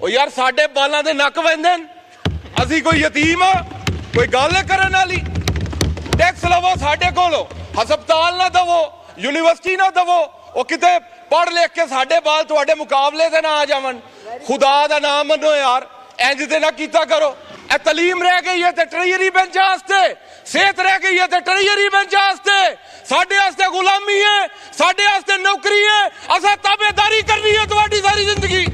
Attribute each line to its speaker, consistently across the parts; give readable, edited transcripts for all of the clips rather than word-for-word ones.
Speaker 1: यार साडे बालों के नक वहदे असी कोई यतीम आ कोई गल करने वाली। टैक्स लवो साडे कोलों, हस्पताल ना दवो, यूनिवर्सिटी ना दवो, वो किते पढ़ लिख के साडे बाल तुहाडे मुकाबले से ना आ जावन। खुदा दा नाम मनो यार, इंज ते ना कीता करो। ए तलीम रह गई है ते ट्रेजरी बेंच आस्ते, सेहत रह गई है ते ट्रेजरी बेंच आस्ते, साडे आस्ते गुलामी है, साडे आस्ते नौकरी है, असा ताबेदारी करनी है तुहाडी सारी जिंदगी।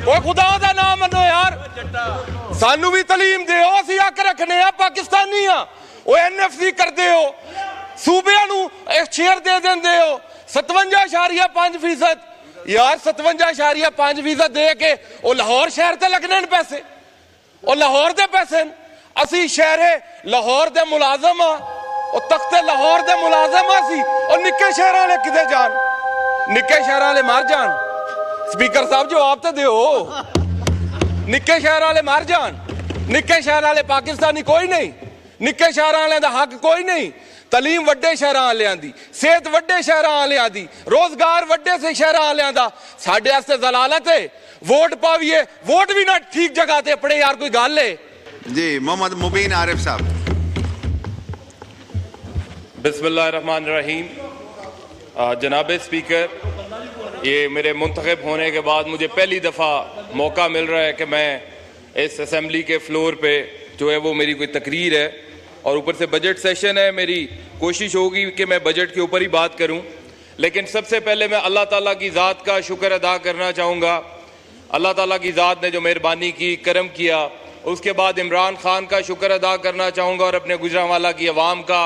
Speaker 1: ओ खुदा दा नाम मनो यार, सानू भी तलीम दे, असी हक रखने आ, पाकिस्तानी आ। ओ एनएफसी करदे हो, सूबे नू शेयर दे देंदे हो 57.5%। यार 57.5% दे के ओ लाहौर शहर ते लगने पैसे, ओ लाहौर दे पैसे। असी शहरे लाहौर दे मुलाजम आ, ओ तख्ते लाहौर दे मुलाजम असी, और निक्के शहर वाले किते जान, निक्के शहर वाले मार जान। स्पीकर साहब जवाब तो दो, निक्के शहर वाले मार जान, निक्के शहर वाले पाकिस्तानी कोई नहीं, निक्के शहर वाले दा हक कोई नहीं। तलीम वड्डे शहर वालियां दी, सेहत वड्डे शहर वालियां दी, रोजगार वड्डे से शहर वालियां दा। साडे वास्ते जलालत है, वोट पाविए, वोट भी ना ठीक जगह ते अपने यार, कोई गल है
Speaker 2: जी। मोहम्मद मुबीन आरिफ साहब।
Speaker 1: बिस्मिल्लाहिर्रहमानिर्रहीम। जनाब स्पीकर, ये मेरे मुंतखब होने के बाद मुझे पहली दफ़ा मौका मिल रहा है कि मैं इस असम्बली के फ्लोर पे जो है वो मेरी कोई तकरीर है, और ऊपर से बजट सेशन है। मेरी कोशिश होगी कि मैं बजट के ऊपर ही बात करूं, लेकिन सबसे पहले मैं अल्लाह ताला की ज़ात का शुक्र अदा करना चाहूँगा। अल्लाह ताला की ज़ात ने जो मेहरबानी की, करम किया। उसके बाद इमरान खान का शुक्र अदा करना चाहूँगा, और अपने गुजरांवाला की आवाम का,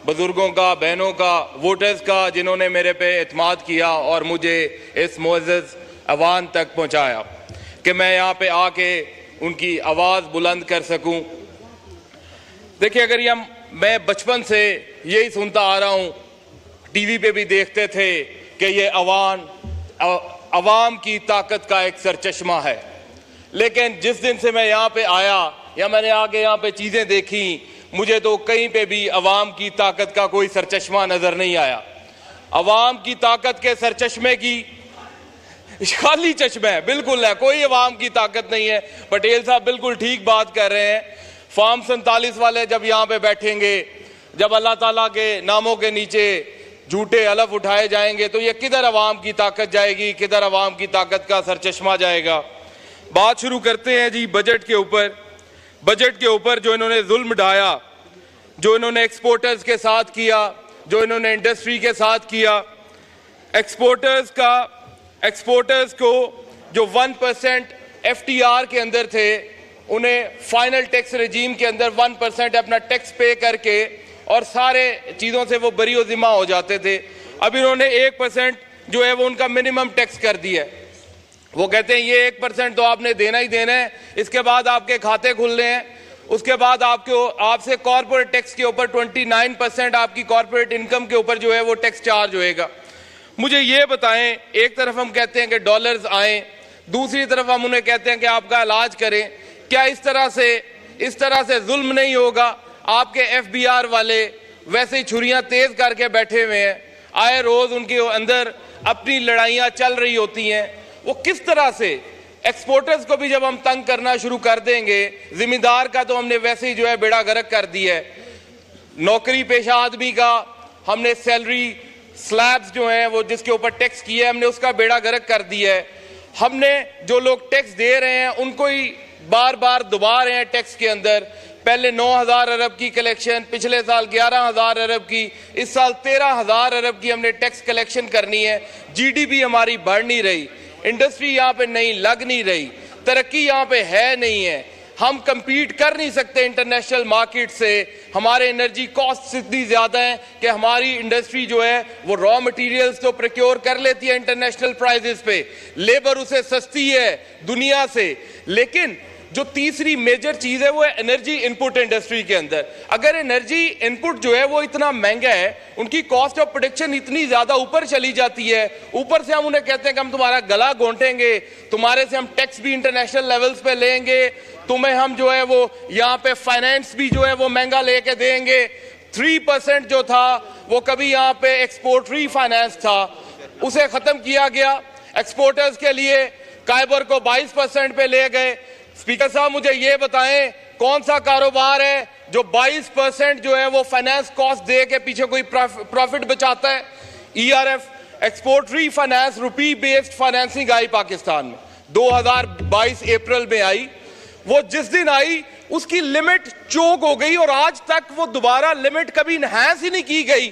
Speaker 1: बुज़ुर्गों का, बहनों का, वोटर्स का, जिन्होंने मेरे पे एतमाद किया और मुझे इस मुअज़्ज़ज़ अवान तक पहुँचाया कि मैं यहाँ पे आके उनकी आवाज़ बुलंद कर सकूँ। देखिए, अगर ये मैं बचपन से यही सुनता आ रहा हूँ, टीवी पे भी देखते थे कि ये अवाम की ताकत का एक सरचश्मा है, लेकिन जिस दिन से मैं यहाँ पे आया या मैंने आगे यहाँ पे चीज़ें देखी, मुझे तो कहीं पे भी अवाम की ताकत का कोई सरचश्मा नज़र नहीं आया। अवाम की ताकत के सरचश्मे की खाली चश्मा है, बिल्कुल है, कोई अवाम की ताकत नहीं है। पटेल साहब बिल्कुल ठीक बात कर रहे हैं। फॉर्म 47 वाले जब यहाँ पे बैठेंगे, जब अल्लाह ताला के नामों के नीचे झूठे हलफ उठाए जाएंगे, तो ये किधर अवाम की ताकत जाएगी, किधर अवाम की ताकत का सरचश्मा जाएगा। बात शुरू करते हैं जी बजट के ऊपर। बजट के ऊपर जो इन्होंने जुल्म ढाया, जो इन्होंने एक्सपोर्टर्स के साथ किया, जो इन्होंने इंडस्ट्री के साथ किया, एक्सपोर्टर्स को जो 1% FTR के अंदर थे, उन्हें फाइनल टैक्स रजीम के अंदर 1% अपना टैक्स पे करके और सारे चीज़ों से वो बरी ज़िम्मा हो जाते थे। अब इन्होंने 1% जो है वो उनका मिनिमम टैक्स कर दिया है। वो कहते हैं ये 1% तो आपने देना ही देना है, इसके बाद आपके खाते खुलने हैं, उसके बाद आपसे कॉर्पोरेट टैक्स के ऊपर 29% आपकी कॉर्पोरेट इनकम के ऊपर जो है वो टैक्स चार्ज होएगा। मुझे ये बताएं, एक तरफ हम कहते हैं कि डॉलर्स आएँ, दूसरी तरफ हम उन्हें कहते हैं कि आपका इलाज करें। क्या इस तरह से जुल्म नहीं होगा? आपके FBR वाले वैसे ही छुरियां तेज करके बैठे हुए हैं, आए रोज उनके अंदर अपनी लड़ाइयां चल रही होती हैं। वो किस तरह से एक्सपोर्टर्स को भी जब हम तंग करना शुरू कर देंगे, जिम्मेदार का तो हमने वैसे ही जो है बेड़ा गर्क कर दिया है। नौकरी पेशा आदमी का हमने सैलरी स्लैब्स जो हैं वो जिसके ऊपर टैक्स किया है, हमने उसका बेड़ा गर्क कर दिया है। हमने जो लोग टैक्स दे रहे हैं उनको ही बार बार दुबा रहे हैं टैक्स के अंदर। पहले 9,000 अरब की कलेक्शन, पिछले साल 11,000 अरब की, इस साल 13,000 अरब की हमने टैक्स कलेक्शन करनी है। GDP हमारी बढ़ नहीं रही, इंडस्ट्री यहाँ पे नहीं लग नहीं रही, तरक्की यहाँ पे है नहीं है, हम compete कर नहीं सकते इंटरनेशनल मार्केट से। हमारे एनर्जी कॉस्ट इतनी ज़्यादा है कि हमारी इंडस्ट्री जो है वो रॉ मटेरियल्स तो प्रोक्योर कर लेती है इंटरनेशनल प्राइजेस पे, लेबर उसे सस्ती है दुनिया से। लेकिन जो तीसरी मेजर चीज़ है वो है एनर्जी इनपुट इंडस्ट्री के अंदर। अगर एनर्जी इनपुट जो है वो इतना महंगा है, उनकी कॉस्ट ऑफ प्रोडक्शन इतनी ज़्यादा ऊपर चली जाती है, ऊपर से हम उन्हें कहते हैं कि हम तुम्हारा गला घोंटेंगे, तुम्हारे से हम टैक्स भी इंटरनेशनल लेवल्स पे लेंगे, तुम्हें हम जो है वो यहाँ पे फाइनेंस भी जो है वो महंगा लेके देंगे। 3% जो था वो कभी यहाँ पे एक्सपोर्टरी फाइनेंस था, उसे ख़त्म किया गया। एक्सपोर्टर्स के लिए काइबर को 22% पे ले गए। स्पीकर साहब मुझे ये बताएं कौन सा कारोबार है जो 22% जो है वो फाइनेंस कॉस्ट दे के पीछे कोई प्रॉफिट बचाता है। ERF एक्सपोर्ट रीफाइनेंस रुपी बेस्ड फाइनेंसिंग आई पाकिस्तान में 2022 अप्रैल में आई। वो जिस दिन आई उसकी लिमिट चोक हो गई और आज तक वो दोबारा लिमिट कभी इनहैंस ही नहीं की गई।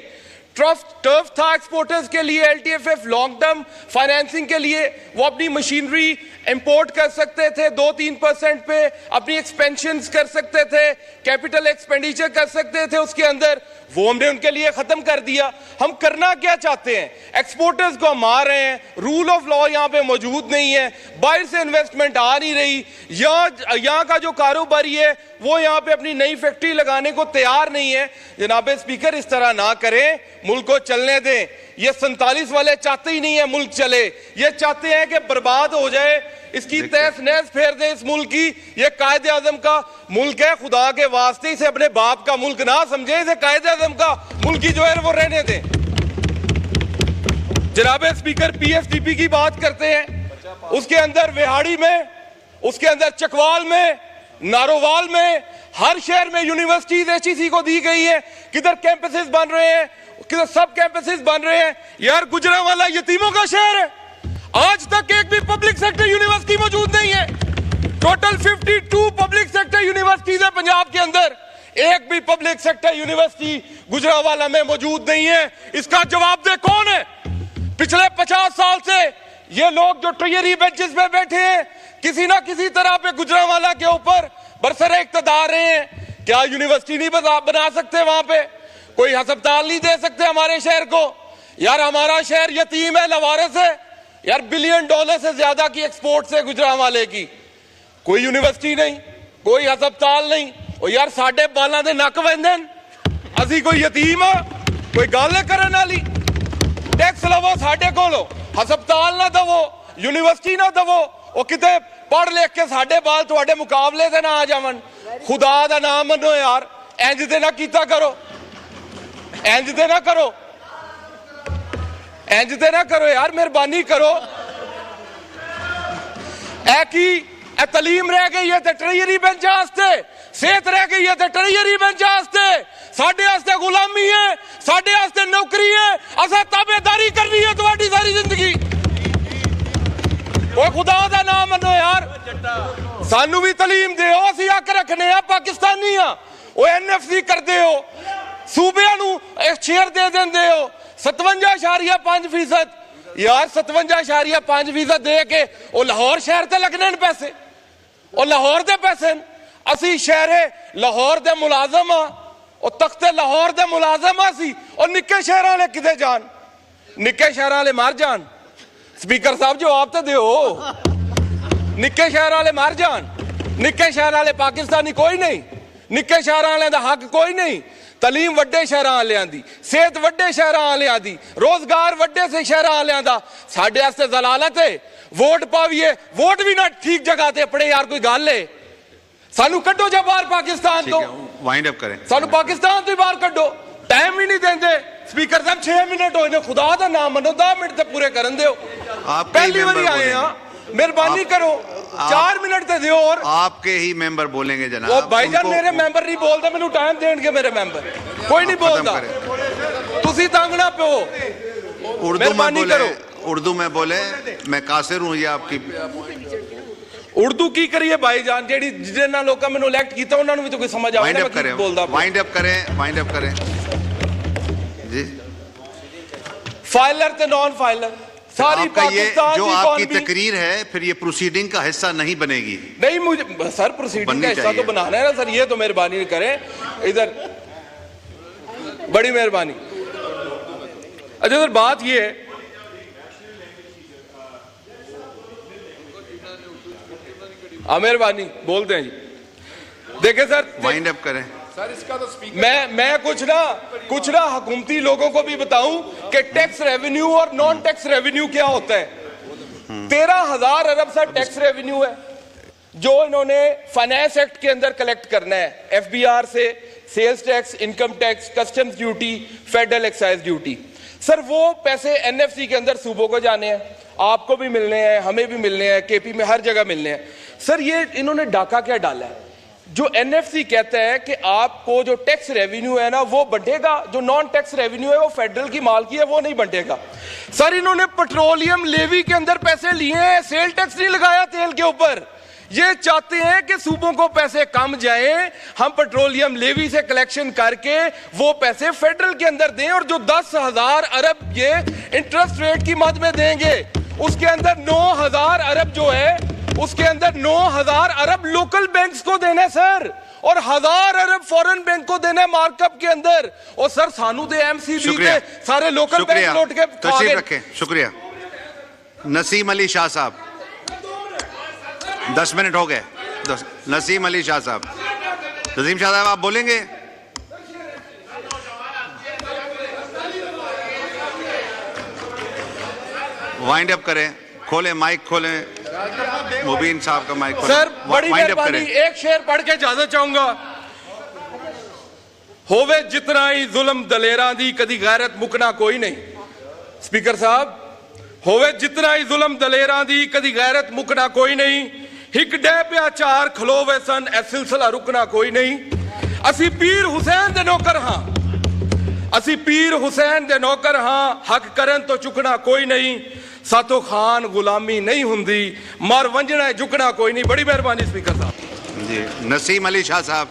Speaker 1: टर्फ था एक्सपोर्टर्स के लिए, LTFF लॉन्ग टर्म फाइनेंसिंग के लिए, वो अपनी मशीनरी इंपोर्ट कर सकते थे 2-3% पे, अपनी एक्सपेंशन कर सकते थे, कैपिटल एक्सपेंडिचर कर सकते थे उसके अंदर, वो हमने उनके लिए खत्म कर दिया। हम करना क्या चाहते हैं? एक्सपोर्टर्स को हम मार रहे हैं, रूल ऑफ लॉ यहाँ पे मौजूद नहीं है, बाहर से इन्वेस्टमेंट आ नहीं रही, यहाँ का जो कारोबारी है वो यहाँ पे अपनी नई फैक्ट्री लगाने को तैयार नहीं है। जनाब स्पीकर इस तरह ना करें, मुल्क को चलने दें। ये 47 वाले चाहते ही नहीं है मुल्क चले, ये चाहते हैं कि बर्बाद हो जाए, इसकी तहस नहस फेर दें इस मुल्क की। ये कायदे आजम का मुल्क है, खुदा के वास्ते इसे अपने बाप का मुल्क ना समझे, इसे कायदे आजम का मुल्क की जो है वो रहने दें। जनाब स्पीकर PSDP की बात करते हैं, उसके अंदर विहाड़ी में, उसके अंदर चकवाल में, नारोवाल में, हर शहर में यूनिवर्सिटीज HEC को दी गई है। किधर कैंपसेस बन रहे हैं, किधर सब कैंपसेस बन रहे हैं। यार गुजरांवाला यतीमों का शहर है, आज तक एक भी पब्लिक सेक्टर यूनिवर्सिटी मौजूद नहीं है। टोटल 52 पब्लिक सेक्टर यूनिवर्सिटीज है पंजाब के अंदर, एक भी पब्लिक सेक्टर यूनिवर्सिटी गुजरांवाला में मौजूद नहीं है। इसका जवाब दे कौन है? पिछले 50 साल से ये लोग जो ट्रियरी बेंचेस पे बैठे हैं, किसी ना किसी तरह पे गुजरांवाला के ऊपर बरसरे इख्तिदार रहे हैं। क्या यूनिवर्सिटी नहीं बना सकते? वहां पे कोई अस्पताल नहीं दे सकते हमारे शहर को? यार हमारा शहर यतीम है, लवारिस है। यार $1 बिलियन से ज्यादा की एक्सपोर्ट है गुजरांवाले की, कोई यूनिवर्सिटी नहीं, कोई अस्पताल नहीं। और यार साडे बालों के नक वंदन, असी कोई यतीम आ? कोई गल करने वाली? टैक्स लवो साडे कोलों, अस्पताल ना दवो, यूनिवर्सिटी ना दवो, और किते पढ़ लिख के साडे बाल तुहाडे मुकाबले से ना आ जावन। खुदा दा नाम मनो यार, इंज ते ना कीता करो, इंज ते ना करो, इंज ते ना करो यार, मेहरबानी करो। ऐ की तलीम रह गई है ते ट्रेजरी बेंच आस्ते, सेहत रह गई है ते ट्रेजरी बेंच आस्ते, साडे आस्ते गुलामी है, साडे आस्ते नौकरी है, असा ताबेदारी करनी है तुम्हारी सारी जिंदगी। वो खुदा दा नाम मनो यार, सानू भी तलीम दे, असी हक रखने आ, पाकिस्तानी आ। वो NFC करते हो, सूबे शेयर दे देंदे हो 57.5%। यार 57.5% दे के वो लाहौर शहर ते लगने पैसे, और लाहौर दे पैसे असी शहरे लाहौर दे मुलाजम आ, और तख्ते लाहौर दे मुलाजम असी, और निक्के शहर वाले किते जान? निक्के शहर वाले मर जान। स्पीकर साहब जवाब तो दो, निक्के शहर वाले मर जान? निक्के शहर वाले पाकिस्तानी कोई नहीं, निक्के शहर वाले दा हक कोई नहीं। तलीम वड्डे शहर वालियां दी, सेहत वड्डे शहर वालियां दी, रोजगार वड्डे से शहर वालियां दा। साडे वास्ते जलालत है वोट पाविए, वोट भी ना ठीक जगह ते अपने। यार कोई गल है? सानू कड्डो जा बाहर पाकिस्तान तो,
Speaker 2: वाइंड अप करें,
Speaker 1: सानू पाकिस्तान तो बाहर कड्डो। टाइम ही नहीं देंदे स्पीकर साहब, 6 मिनट हो, खुदा दा नाम मनो 10 मिनट ते पूरे करन दियो। पहली बारी आए हैं, मेहरबानी करो 4 मिनट ते दियो। और
Speaker 2: आपके ही मेंबर बोलेंगे जनाब।
Speaker 1: वो भाईजान मेरे मेंबर नहीं बोलते, मैंने टाइम देंगे मेरे मेंबर, कोई नहीं बोलता। तुसी तंग ना पे,
Speaker 2: उर्दू में बोले, उर्दू में बोले, मैं कासिर हूं, ये आपकी
Speaker 1: उर्दू की करिए भाईजान, जेडी जिन्ना लोका मैंने इलेक्ट कीता उन्हां नूं भी तो कोई समझ आवे ना मैं बोलदा।
Speaker 2: वाइंड अप करें, वाइंड अप करें जी।
Speaker 1: फाइलर ते नॉन फाइलर सारी पाकिस्तान
Speaker 2: जो आपकी तकरीर है फिर ये प्रोसीडिंग का हिस्सा नहीं बनेगी।
Speaker 1: नहीं मुझे सर प्रोसीडिंग का हिस्सा तो बनाना है ना सर, ये तो मेहरबानी करें इधर, बड़ी मेहरबानी। अच्छा सर बात ये है, मेहरबानी बोलते हैं जी। देखिए सर,
Speaker 2: वाइंड अप करें
Speaker 1: सर, इसका तो स्पीकर मैं कुछ ना हुकूमती लोगों को भी बताऊं कि टैक्स रेवेन्यू और नॉन टैक्स रेवेन्यू क्या होता है। 13,000 अरब सा टैक्स रेवेन्यू है जो इन्होंने फाइनेंस एक्ट के अंदर कलेक्ट करना है, FBR से, sales tax, income tax, customs duty, federal excise duty. Sir वो पैसे NFC के अंदर सूबों को जाने हैं, आपको भी मिलने हैं, हमें भी मिलने हैं, केपी में हर जगह मिलने हैं। सर ये इन्होंने डाका क्या डाला है? जो एनएफसी कहता है कि आपको जो टैक्स रेवेन्यू है ना वो बढ़ेगा, जो नॉन टैक्स रेवेन्यू है वो फेडरल की मालकी है, वो नहीं बढ़ेगा। सर इन्होंने पेट्रोलियम लेवी के अंदर पैसे लिए हैं, सेल टैक्स नहीं लगाया तेल के ऊपर। ये चाहते हैं कि सूबों को पैसे कम जाएं, हम पेट्रोलियम लेवी से कलेक्शन करके वो पैसे फेडरल के अंदर दें, और जो 10,000 अरब ये इंटरेस्ट रेट की मद में देंगे उसके अंदर 9,000 अरब जो है, उसके अंदर 9,000 अरब लोकल बैंक्स को देना सर, और 1,000 अरब फॉरेन बैंक को देना मार्कअप के अंदर। और सर सानू दे एमसीबी के सारे लोकल बैंक लौट के
Speaker 2: तशरीफ रखें। शुक्रिया। नसीम अली शाह साहब, 10 मिनट हो गए। नसीम अली शाह साहब, नसीम शाह साहब आप बोलेंगे? वाइंड अप करें, खोलें माइक, खोलें मुबीन साहब का माइक खोलें।
Speaker 1: सर बड़ी मेहरबानी, एक शेर पढ़ के इजाजत चाहूंगा। होवे जितना ही जुल्म दलेरां दी, कदी गैरत मुकना कोई नहीं। स्पीकर साहब, होवे जितना ही जुल्म दलेरां दी, कदी गैरत मुकना कोई नहीं। हिक डे प्या चार खलोवे सन, ए सिलसिला रुकना कोई नहीं। असी पीर हुसैन दे नौकर हां, असी पीर हुसैन दे नौकर हां, हक करन तो चुकना कोई नहीं। सातो खान गुलामी नहीं हुंदी, मर वंजना झुकना कोई नहीं। बड़ी मेहरबानी स्पीकर साहब।
Speaker 2: जी, नसीम अली शाह साहब।